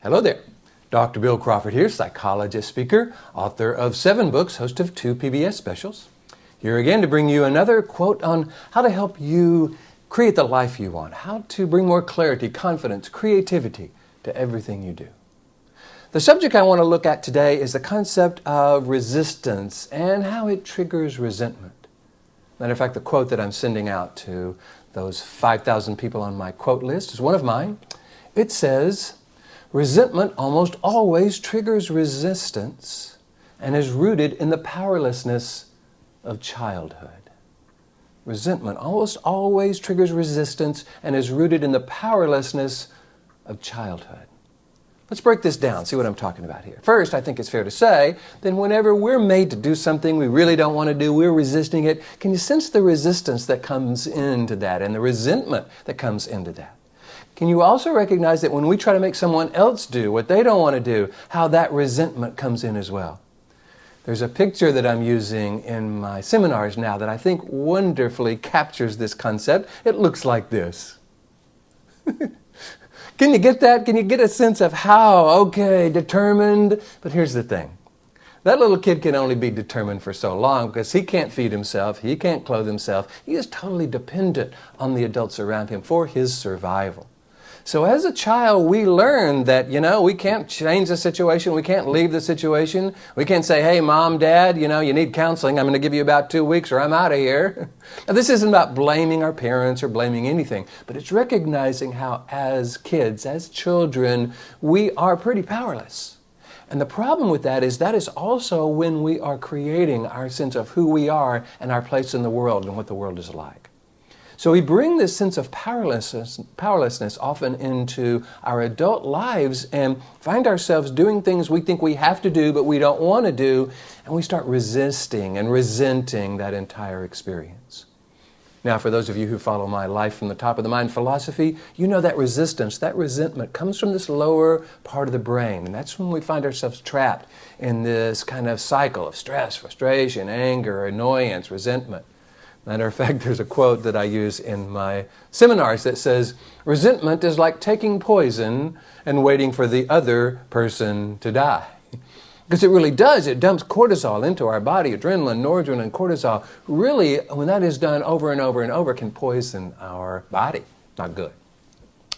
Hello there. Dr. Bill Crawford here, psychologist, speaker, author of 7 books, host of 2 PBS specials. Here again to bring you another quote on how to help you create the life you want, how to bring more clarity, confidence, creativity to everything you do. The subject I want to look at today is the concept of resistance and how it triggers resentment. Matter of fact, the quote that I'm sending out to those 5,000 people on my quote list is one of mine. It says, "Resentment almost always triggers resistance and is rooted in the powerlessness of childhood." Resentment almost always triggers resistance and is rooted in the powerlessness of childhood. Let's break this down, see what I'm talking about here. First, I think it's fair to say that whenever we're made to do something we really don't want to do, we're resisting it. Can you sense the resistance that comes into that and the resentment that comes into that? Can you also recognize that when we try to make someone else do what they don't want to do, how that resentment comes in as well? There's a picture that I'm using in my seminars now that I think wonderfully captures this concept. It looks like this. Can you get that? Can you get a sense of how, okay, determined? But here's the thing. That little kid can only be determined for so long because he can't feed himself, he can't clothe himself. He is totally dependent on the adults around him for his survival. So as a child, we learn that, we can't change the situation. We can't leave the situation. We can't say, hey, mom, dad, you need counseling. I'm going to give you about 2 weeks or I'm out of here. Now, this isn't about blaming our parents or blaming anything, but it's recognizing how as kids, as children, we are pretty powerless. And the problem with that is also when we are creating our sense of who we are and our place in the world and what the world is like. So we bring this sense of powerlessness often into our adult lives and find ourselves doing things we think we have to do but we don't want to do, and we start resisting and resenting that entire experience. Now, for those of you who follow my Life from the Top of the Mind philosophy, you know that resistance, that resentment comes from this lower part of the brain, and that's when we find ourselves trapped in this kind of cycle of stress, frustration, anger, annoyance, resentment. Matter of fact, there's a quote that I use in my seminars that says, resentment is like taking poison and waiting for the other person to die. Because it really does. It dumps cortisol into our body, adrenaline, noradrenaline, cortisol. Really, when that is done over and over and over, can poison our body. Not good.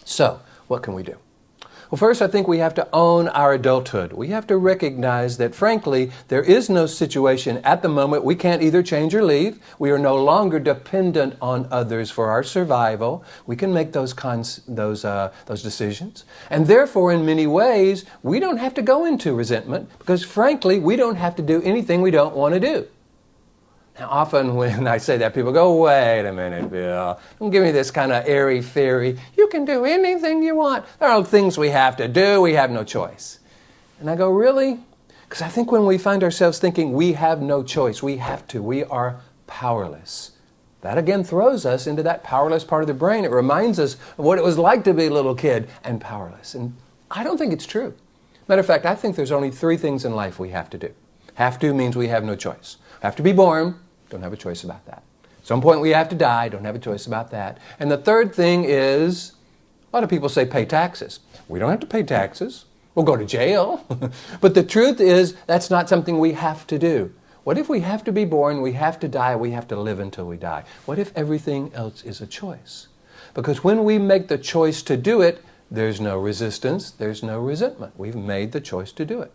So, what can we do? Well, first, I think we have to own our adulthood. We have to recognize that, frankly, there is no situation at the moment we can't either change or leave. We are no longer dependent on others for our survival. We can make those decisions. And therefore, in many ways, we don't have to go into resentment because, frankly, we don't have to do anything we don't want to do. Now, often when I say that, people go, wait a minute, Bill. Don't give me this kind of airy-fairy. You can do anything you want. There are things we have to do. We have no choice. And I go, really? Because I think when we find ourselves thinking we have no choice, we have to, we are powerless. That again throws us into that powerless part of the brain. It reminds us of what it was like to be a little kid and powerless. And I don't think it's true. Matter of fact, I think there's only 3 things in life we have to do. Have to means we have no choice. Have to be born. Don't have a choice about that. At some point we have to die. Don't have a choice about that. And the third thing is, a lot of people say pay taxes. We don't have to pay taxes. We'll go to jail. But the truth is, that's not something we have to do. What if we have to be born, we have to die, we have to live until we die? What if everything else is a choice? Because when we make the choice to do it, there's no resistance, there's no resentment. We've made the choice to do it.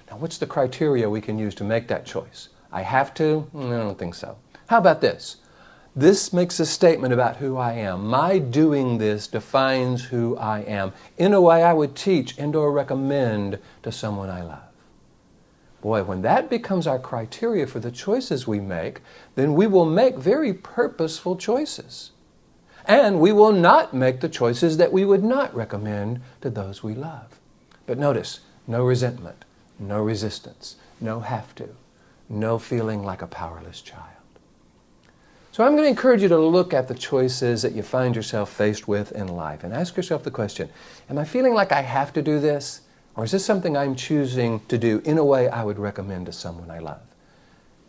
Now, what's the criteria we can use to make that choice? I have to? I don't think so. How about this? This makes a statement about who I am. My doing this defines who I am in a way I would teach and or recommend to someone I love. Boy, when that becomes our criteria for the choices we make, then we will make very purposeful choices. And we will not make the choices that we would not recommend to those we love. But notice, no resentment, no resistance, no have to. No feeling like a powerless child. So I'm going to encourage you to look at the choices that you find yourself faced with in life and ask yourself the question, am I feeling like I have to do this? Or is this something I'm choosing to do in a way I would recommend to someone I love?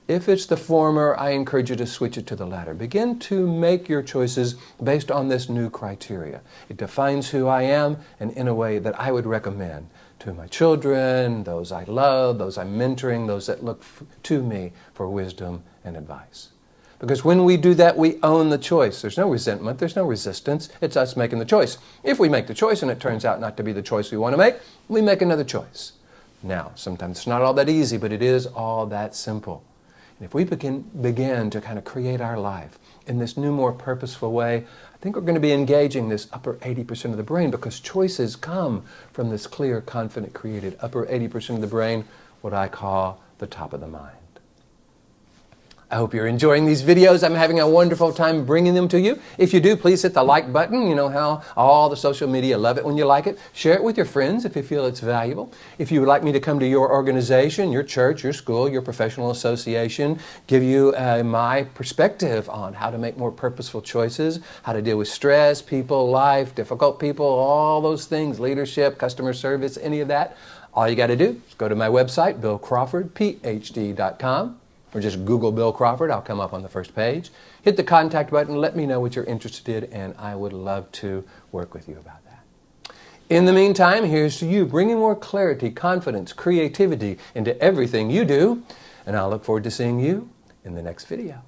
If it's the former, I encourage you to switch it to the latter. Begin to make your choices based on this new criteria. It defines who I am, and in a way that I would recommend to my children, those I love, those I'm mentoring, those that look to me for wisdom and advice. Because when we do that, we own the choice. There's no resentment, there's no resistance. It's us making the choice. If we make the choice and it turns out not to be the choice we want to make, we make another choice. Now, sometimes it's not all that easy, but it is all that simple. And if we begin to kind of create our life in this new, more purposeful way, I think we're going to be engaging this upper 80% of the brain, because choices come from this clear, confident, created upper 80% of the brain, what I call the top of the mind. I hope you're enjoying these videos. I'm having a wonderful time bringing them to you. If you do, please hit the like button. You know how all the social media love it when you like it. Share it with your friends if you feel it's valuable. If you would like me to come to your organization, your church, your school, your professional association, give you my perspective on how to make more purposeful choices, how to deal with stress, people, life, difficult people, all those things, leadership, customer service, any of that, all you got to do is go to my website, billcrawfordphd.com. Or just Google Bill Crawford. I'll come up on the first page. Hit the contact button. Let me know what you're interested in, and I would love to work with you about that. In the meantime, here's to you, bringing more clarity, confidence, creativity into everything you do, and I'll look forward to seeing you in the next video.